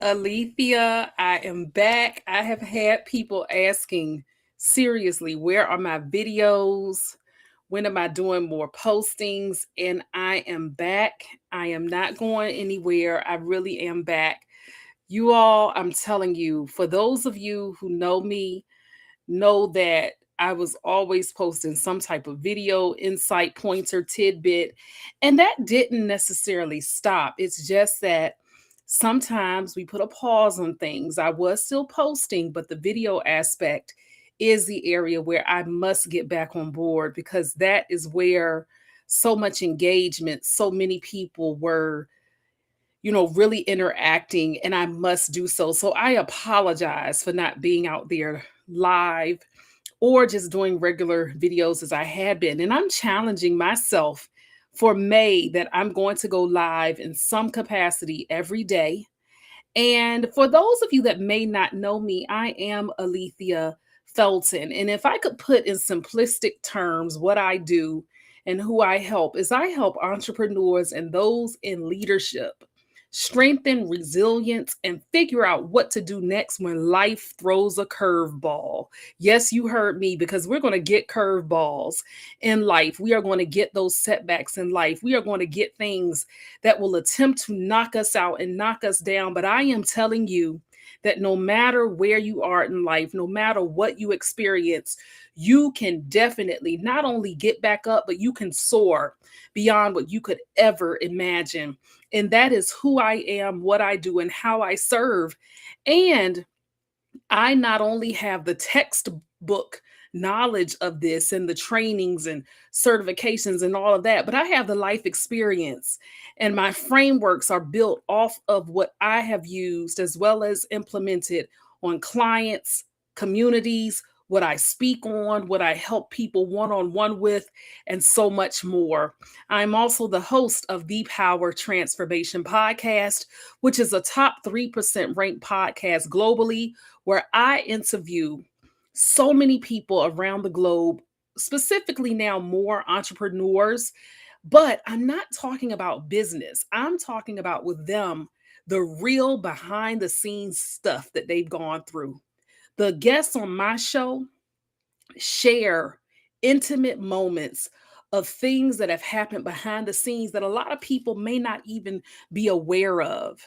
Alethea, I am back. I have had people asking, seriously, where are my videos? When am I doing more postings? And I am back. I am not going anywhere. I really am back. You all, I'm telling you, for those of you who know that I was always posting some type of video, insight, pointer, tidbit, and that didn't necessarily stop. It's just that sometimes we put a pause on things. I was still posting, but the video aspect is the area where I must get back on board because that is where so much engagement, so many people were really interacting, and I must do so. So I apologize for not being out there live or just doing regular videos as I had been. And I'm challenging myself for May that I'm going to go live in some capacity every day. And for those of you that may not know me, I am Alethea Felton. And if I could put in simplistic terms what I do and who I help, is I help entrepreneurs and those in leadership strengthen resilience and figure out what to do next when life throws a curveball. Yes, you heard me, because we're going to get curveballs in life. We are going to get those setbacks in life. We are going to get things that will attempt to knock us out and knock us down. But I am telling you that no matter where you are in life, no matter what you experience, you can definitely not only get back up, but you can soar beyond what you could ever imagine. And that is who I am, what I do, and how I serve. And I not only have the textbook knowledge of this and the trainings and certifications and all of that, but I have the life experience. And my frameworks are built off of what I have used as well as implemented on clients, communities, what I speak on, what I help people one on one with, and so much more. I'm also the host of the Power Transformation Podcast, which is a top 3% ranked podcast globally, where I interview so many people around the globe, specifically now more entrepreneurs. But I'm not talking about business, I'm talking about with them the real behind the scenes stuff that they've gone through. The guests on my show share intimate moments of things that have happened behind the scenes that a lot of people may not even be aware of.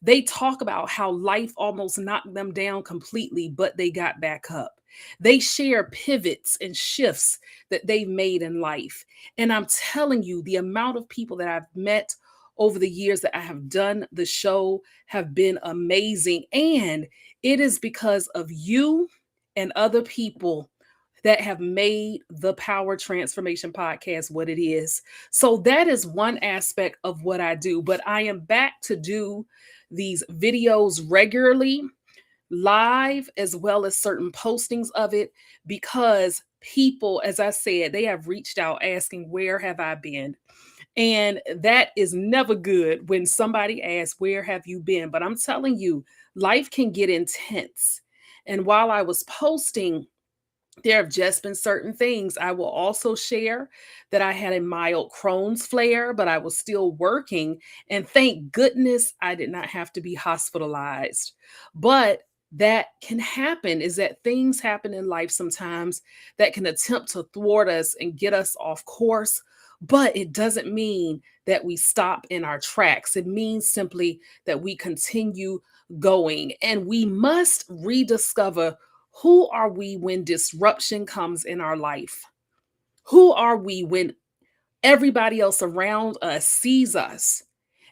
They talk about how life almost knocked them down completely, but they got back up. They share pivots and shifts that they've made in life. And I'm telling you, the amount of people that I've met over the years that I have done the show have been amazing. And it is because of you and other people that have made the Power Transformation Podcast what it is. So that is one aspect of what I do. But I am back to do these videos regularly, live, as well as certain postings of it, because people, as I said, they have reached out asking, where have I been? And that is never good when somebody asks, where have you been? But I'm telling you, life can get intense. And while I was posting, there have just been certain things. I will also share that I had a mild Crohn's flare, but I was still working. And thank goodness I did not have to be hospitalized. But that can happen, is that things happen in life sometimes that can attempt to thwart us and get us off course. But it doesn't mean that we stop in our tracks. It means simply that we continue going, and we must rediscover, who are we when disruption comes in our life? Who are we when everybody else around us sees us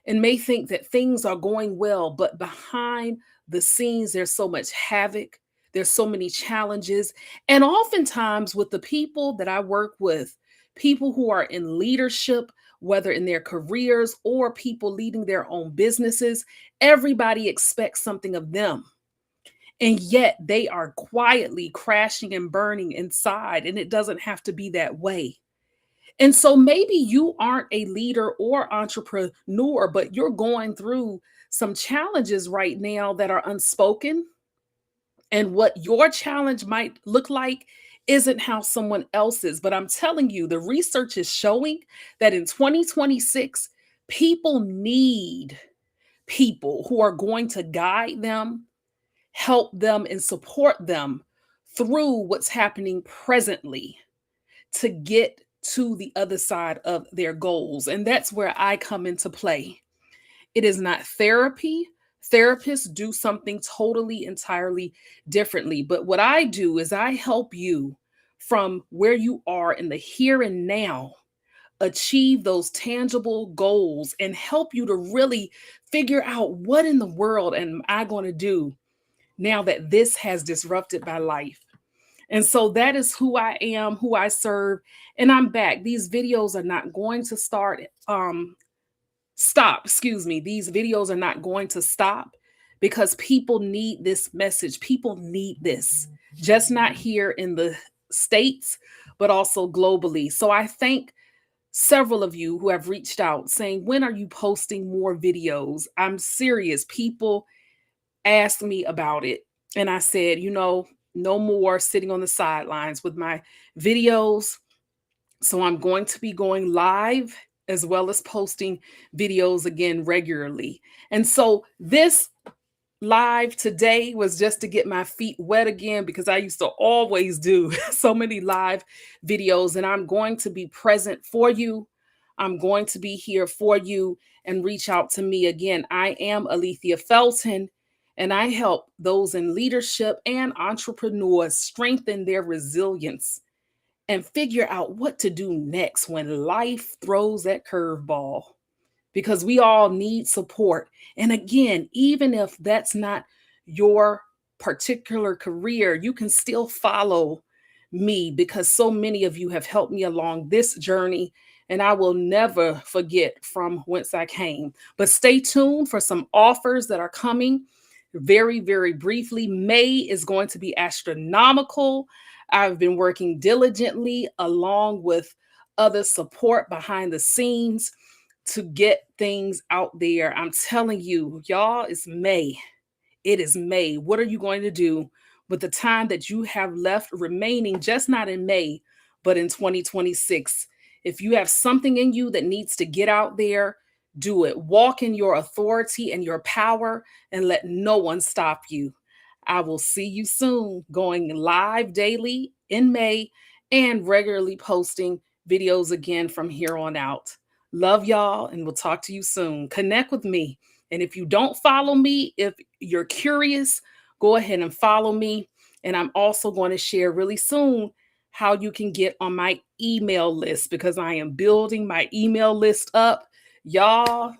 and may think that things are going well, but behind the scenes, there's so much havoc, there's so many challenges. And oftentimes, with the people that I work with, people who are in leadership, whether in their careers or people leading their own businesses, everybody expects something of them, and yet they are quietly crashing and burning inside, and it doesn't have to be that way. And so maybe you aren't a leader or entrepreneur, but you're going through some challenges right now that are unspoken. And what your challenge might look like isn't how someone else's. But I'm telling you, the research is showing that in 2026, people need people who are going to guide them, help them, and support them through what's happening presently to get to the other side of their goals. And that's where I come into play. It is not therapy. Therapists do something totally, entirely differently. But what I do is I help you from where you are in the here and now achieve those tangible goals and help you to really figure out what in the world am I going to do now that this has disrupted my life. And so that is who I am, who I serve, and I'm back. These videos are not going to stop, excuse me. These videos are not going to stop because people need this message. People need this, just not here in the States, but also globally. So I thank several of you who have reached out saying, when are you posting more videos? I'm serious. People asked me about it. And I said, no more sitting on the sidelines with my videos. So I'm going to be going live as well as posting videos again regularly. And so this live today was just to get my feet wet again because I used to always do so many live videos, and I'm going to be present for you. I'm going to be here for you, and reach out to me again. I am Alethea Felton, and I help those in leadership and entrepreneurs strengthen their resilience and figure out what to do next when life throws that curveball, because we all need support. And again, even if that's not your particular career, you can still follow me because so many of you have helped me along this journey. And I will never forget from whence I came. But stay tuned for some offers that are coming very, very briefly. May is going to be astronomical. I've been working diligently along with other support behind the scenes to get things out there. I'm telling you, y'all, it's May. It is May. What are you going to do with the time that you have left remaining, just not in May, but in 2026? If you have something in you that needs to get out there, do it. Walk in your authority and your power and let no one stop you. I will see you soon, going live daily in May and regularly posting videos again from here on out. Love y'all, and we'll talk to you soon. Connect with me. And if you don't follow me, if you're curious, go ahead and follow me. And I'm also going to share really soon how you can get on my email list, because I am building my email list up. Y'all,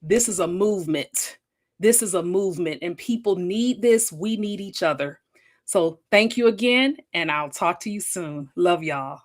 this is a movement. This is a movement, and people need this. We need each other. So thank you again, and I'll talk to you soon. Love y'all.